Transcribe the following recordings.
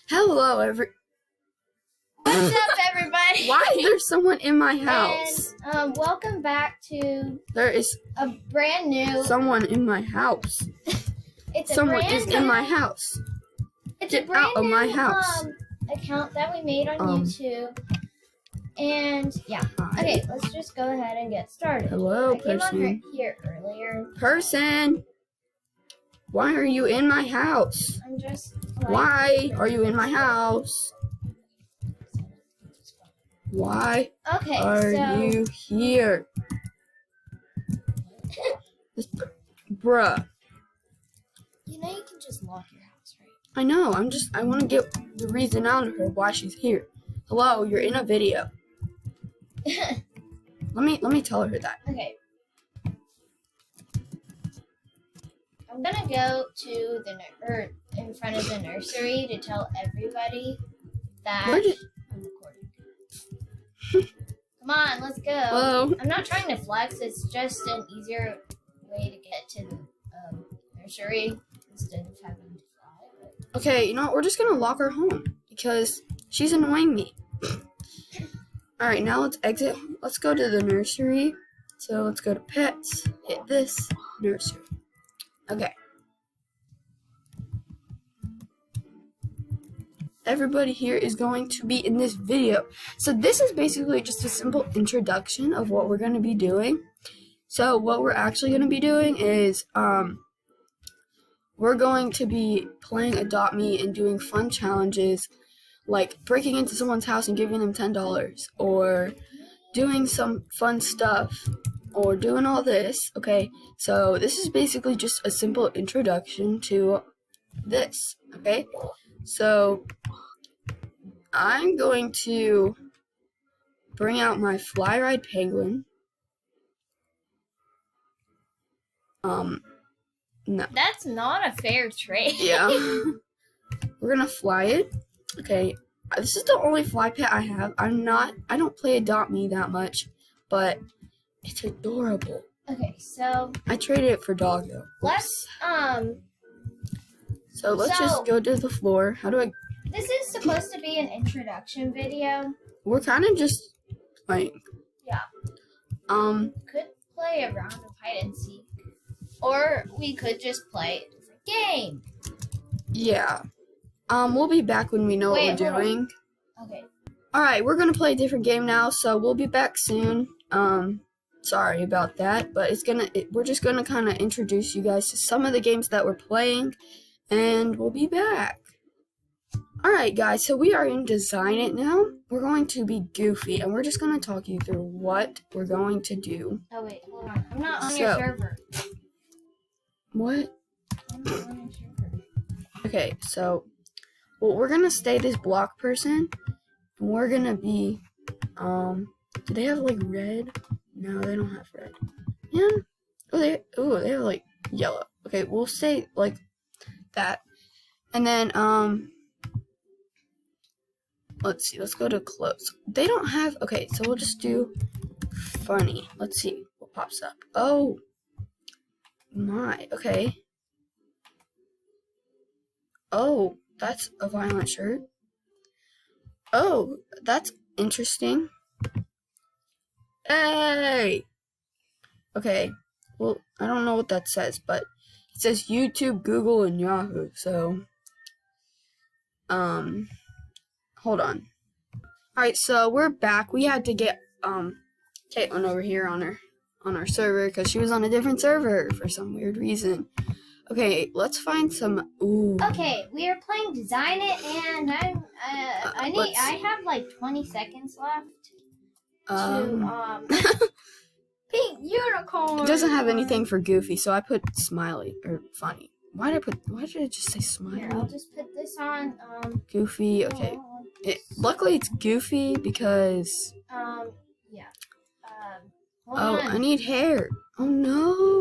Hello, What's up, everybody? Why is there someone in my house? And welcome back to There is a brand new. someone in my house. Someone is in my house. It's Get a brand out of new my house. account that we made on YouTube. And yeah, Hi. okay, let's just go ahead and get started. Hello, I came person. on here earlier. Person, why are you in my house? I'm just. Why are you in my house? Why Okay, are you here? Bruh. You know you can just lock your house, right? I know. I want to get the reason out of her why she's here. Hello, you're in a video. Let me tell her that. Okay. I'm gonna go to the in front of the nursery to tell everybody that I'm recording. Come on, let's go. Hello. I'm not trying to flex. It's just an easier way to get to the nursery instead of having to fly. Okay, you know what? We're just gonna lock her home because she's annoying me. All right, now let's exit. Let's go to the nursery. So let's go to pets. Hit this nursery. Okay. Everybody here is going to be in this video. So this is basically just a simple introduction of what we're going to be doing. So what we're actually going to be doing is we're going to be playing Adopt Me and doing fun challenges like breaking into someone's house and giving them $10 or doing some fun stuff or doing all this, okay? So this is basically just a simple introduction to this, okay? So I'm going to bring out my fly ride penguin. No. That's not a fair trade. Yeah. We're gonna fly it. Okay. This is the only fly pet I have. I don't play Adopt Me that much, but it's adorable. Okay, so I traded it for Doggo. let's So let's just go to the floor. How do I? This is supposed to be an introduction video. We're kind of just playing. Yeah. Could play a round of hide and seek, or we could just play a different game. Yeah. We'll be back when we know what we're doing. Okay. All right, we're gonna play a different game now, so we'll be back soon. Sorry about that, but we're just gonna kind of introduce you guys to some of the games that we're playing, and we'll be back. All right, guys, so we are in Design It now. We're going to be Goofy, and we're just gonna talk you through what we're going to do. Oh wait, hold on. I'm not on your server. What? I'm not on your server. Okay, so we're gonna stay this block person, and we're gonna be do they have like red? No, they don't have red. Yeah. Oh, they have like yellow. Okay, we'll say like that. And then let's see. Let's go to clothes. They don't have. Okay, so we'll just do funny. Let's see what pops up. Oh my. Okay. Oh, that's a violent shirt. Oh, that's interesting. Hey! Okay, well, I don't know what that says, but it says YouTube, Google, and Yahoo, so, hold on. Alright, so we're back. We had to get, Caitlin over here on our server, because she was on a different server for some weird reason. Okay, let's find some, ooh. Okay, we are playing Design It, and I have like 20 seconds left. Pink unicorn. It doesn't have anything for Goofy, so I put Smiley or Funny. Why did I just say Smiley? Here, I'll just put this on. Goofy. Okay. Luckily it's Goofy because. Yeah. Oh, I need hair. Oh no.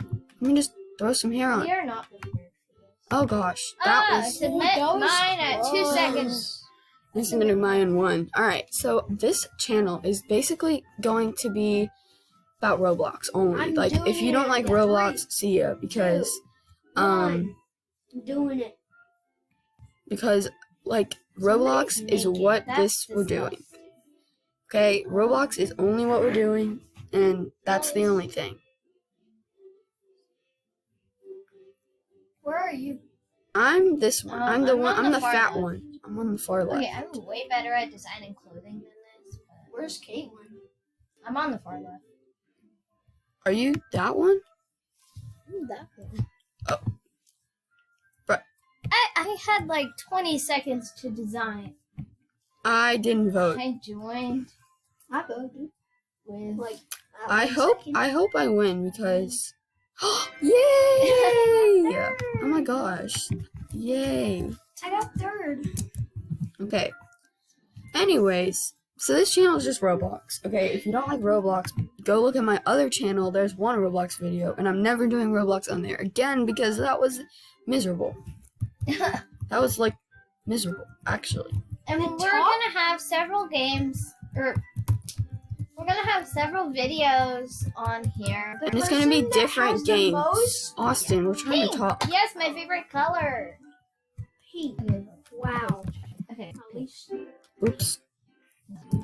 Let me just throw some hair on. We are not prepared for this. Oh gosh, that submit mine at 2 seconds. This is gonna be mine 1. Alright, so this channel is basically going to be about Roblox only. Like, if you don't like Roblox, see ya, because, I'm doing it. because like Roblox is what we're doing. Okay, Roblox is only what we're doing, and that's the only thing. Where are you? I'm this one. I'm the one. I'm the fat left. one. I'm on the far left. Okay, I'm way better at designing clothing than this. But Where's Caitlin? I'm on the far left. Are you that one? I'm that one. Oh. But I had like 20 seconds to design. I didn't vote. I joined I voted. with Like, I hope I win because yay! Oh my gosh. Yay. I got third. Okay. Anyways, so this channel is just Roblox. Okay, if you don't like Roblox, go look at my other channel. There's one Roblox video, and I'm never doing Roblox on there again because that was miserable. That was like miserable, actually. And we're gonna have several games, or we're gonna have several videos on here. And it's gonna be different games. Austin, we're trying Pink. to talk. Yes, my favorite color. Pink. Okay. Wow. Okay. At least. Oops.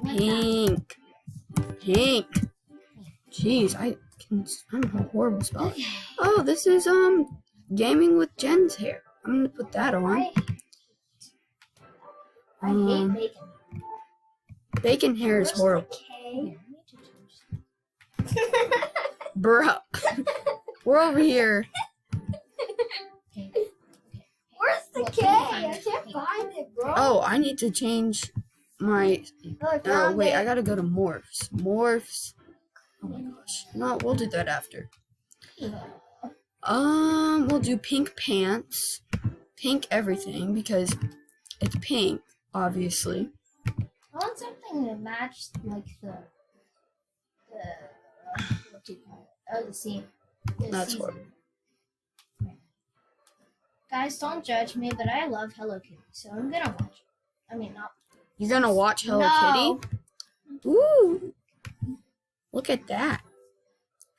Pink. Pink. Jeez, I'm a horrible speller. Oh, this is gaming with Jen's hair. I'm gonna put that on. I hate bacon. Bacon hair is horrible. Okay. Bruh. We're over here. Where's the K? I can't find it, bro. Oh, I need to change my. Look, Oh, wait, I gotta go to morphs. Morphs. Oh my gosh. No, we'll do that after. We'll do pink pants. Pink everything because it's pink, obviously. I want something to match like the what do you call it? Oh, the scene. That's what. Guys, don't judge me, but I love Hello Kitty, so I'm gonna watch it. I mean, not. You're gonna watch Hello No. Kitty? Ooh. Look at that.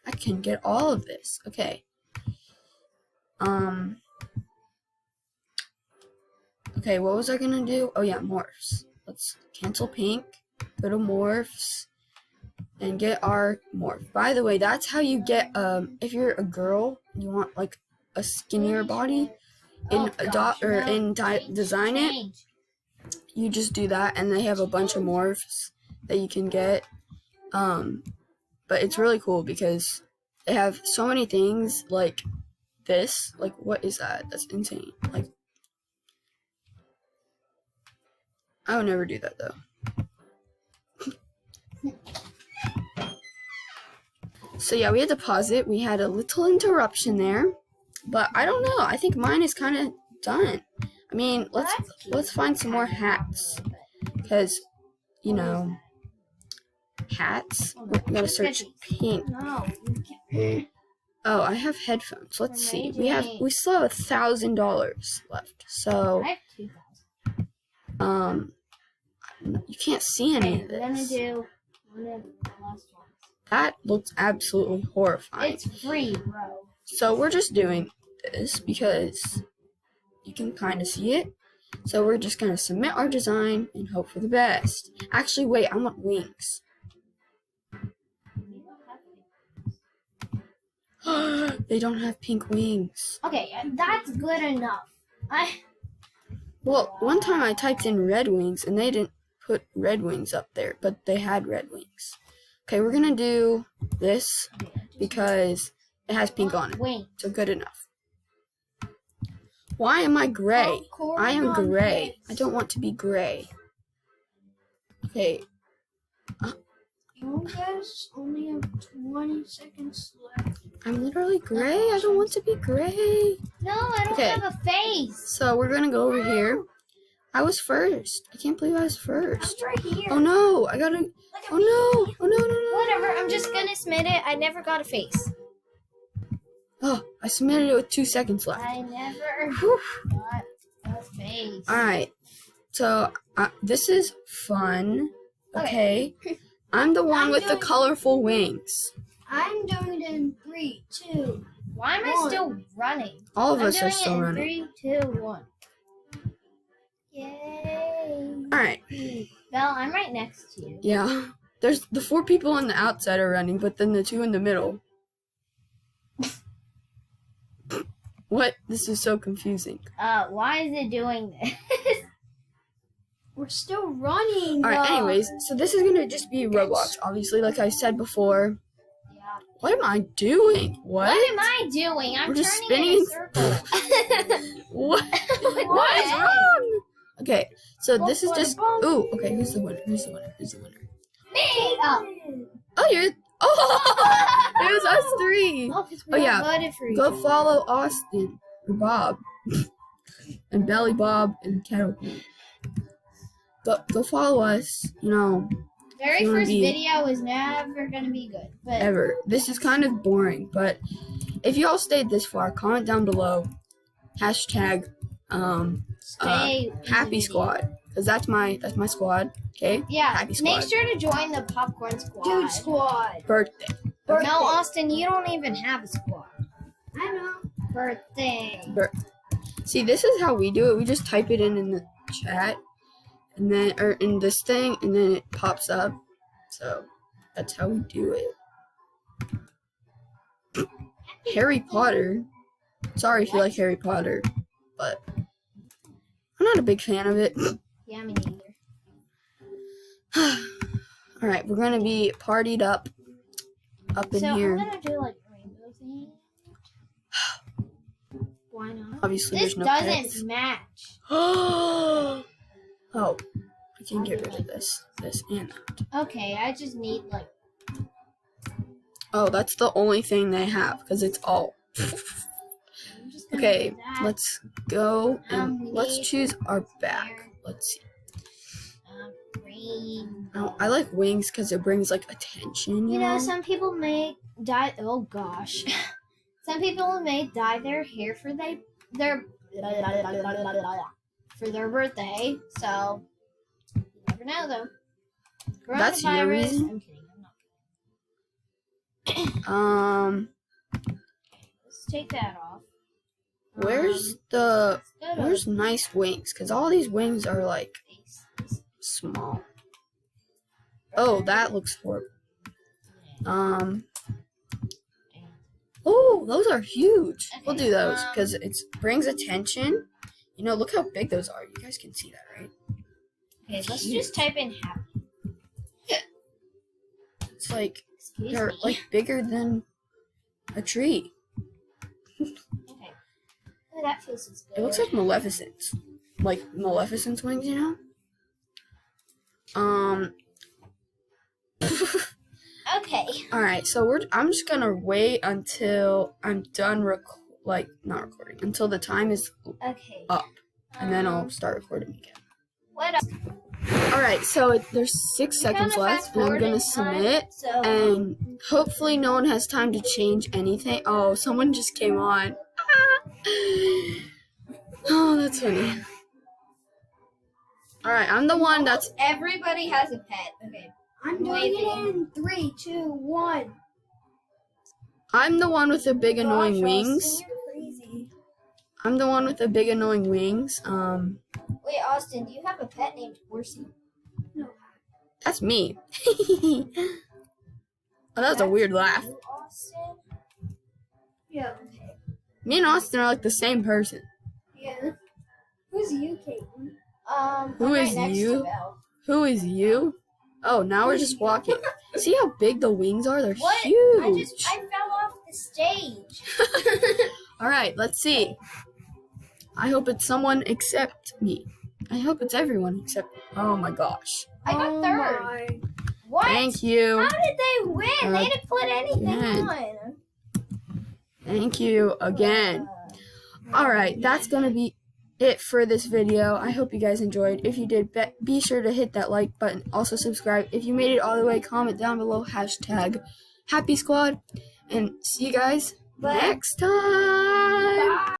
I can get all of this. Okay. Okay, what was I gonna do? Oh yeah, morphs. Let's cancel pink, go to morphs, and get our morph. By the way, that's how you get if you're a girl, you want like a skinnier body design it. You just do that, and they have a bunch of morphs that you can get. But it's really cool because they have so many things like this. Like, what is that? That's insane. Like, I would never do that though. So yeah, we had to pause it. We had a little interruption there, but I don't know. I think mine is kind of done. I mean, let's find some more hats because you know hats. We gotta search pink. No, you can't. Oh, I have headphones. Let's see. We still have $1,000 left. So I have 2,000. you can't see any Okay, of we're gonna this. do one of the last ones. That looks absolutely horrifying. It's free, bro. So we're just doing this because you can kind of see it. So we're just gonna submit our design and hope for the best. Actually, wait, I want wings. They don't have pink wings. Okay, that's good enough. Well, one time I typed in red wings and they didn't put red wings up there, but they had red wings. Okay, we're gonna do this because it has pink on it. Wait. So good enough. Why am I gray? I am gray. I don't want to be gray. Okay. You guys only have 20 seconds left. I'm literally gray. I don't want to be gray. No, I don't Okay. have a face. So we're gonna go over here. I was first. I can't believe I was first. I'm right here. Oh no! I gotta. Oh no! Oh no! No! No! Whatever, I'm just gonna submit it. I never got a face. Oh, I submitted it with 2 seconds left. I never Whew. got a face. All right. So this is fun. Okay. I'm the one with the colorful wings. I'm doing it in 3, 2. Why am I still running? All of I'm us doing are still it in running. 3, 2, 1. Alright. Belle, I'm right next to you. Yeah. There's the 4 people on the outside are running, but then the 2 in the middle. What? This is so confusing. Why is it doing this? We're still running. Alright, anyways, so this is gonna just be Roblox, obviously, like I said before. Yeah. What am I doing? What am I doing? I'm We're just turning in a spinning. circle. What? What is wrong? Okay, so this is just. Ooh, okay, who's the winner? Who's the winner? Who's the winner? Me! Oh. Oh, you're. Oh! It was us 3. Oh, yeah. Voted for Go follow Austin, or Bob, and Belly Bob, and Kettle. Go follow us, you know, Very you wanna first be- video is never gonna be good, but ever. This is kind of boring, but if you all stayed this far, comment down below, hashtag, stay in the Happy video. Squad, because that's my squad, okay? Yeah, Happy Squad. make sure to join the popcorn squad. Dude squad. Birthday. No, Austin, you don't even have a squad. I know. Birthday. See, this is how we do it. We just type it in the chat, and then, or in this thing, and then it pops up. So, that's how we do it. Harry Potter. Sorry if you like Harry Potter, but I'm not a big fan of it. Yeah, me neither. Alright, we're gonna be partied up in So here. I'm gonna do like rainbow thing. Why not? Obviously, This there's no doesn't pets. match. Oh, I can get rid of this and that. Okay, I just need like. Oh, that's the only thing they have, because it's all. I'm just gonna Okay, do that. let's go and we let's need choose our back. there. Let's see. Green. Oh, I like wings because it brings like attention. You know, some people may dye. Oh gosh, some people may dye their hair for their birthday. So you never know, though. That's your Coronavirus- reason? I'm kidding. I'm not. Let's take that off. Where's nice wings? Because all these wings are like small. Oh, that looks horrible. Oh, those are huge. We'll do those because it brings attention. You know, look how big those are. You guys can see that, right? Okay, let's just type in happy. It's like Excuse they're me. like bigger than a tree. Okay. Oh, that feels good. It looks like Maleficent's. Like Maleficent's wings, you know? Okay. Alright, so I'm just gonna wait until I'm done not recording. Until the time is Okay. up. And then I'll start recording again. What else? Alright, so there's 6 seconds left, and I'm gonna submit. And hopefully no one has time to change anything. Oh, someone just came on. Oh, that's funny. Alright, I'm the one that's... Everybody has a pet. Okay. I'm doing it in 3, 2, 1. I'm the one with the big annoying Gosh, wings. Austin, you're crazy. I'm the one with the big annoying wings. Wait, Austin, do you have a pet named Horsey? No. That's me. Oh, that's a weird laugh. You, Austin? Yeah. Me and Austin are like the same person. Yeah. Who's you, Caitlin? Who I'm is right next you? to Belle. Who is you? Oh, now we're just walking. See how big the wings are? They're What? huge. I fell off the stage. All right, let's see. I hope it's someone except me. I hope it's everyone except. Oh my gosh. I got third. My. What? Thank you. How did they win? They didn't put anything again. on. Thank you again. All right, that's gonna be it for this video. I hope you guys enjoyed. If you did, be sure to hit that like button. Also subscribe. If you made it all the way, comment down below hashtag Happy Squad, and see you guys next time. Bye.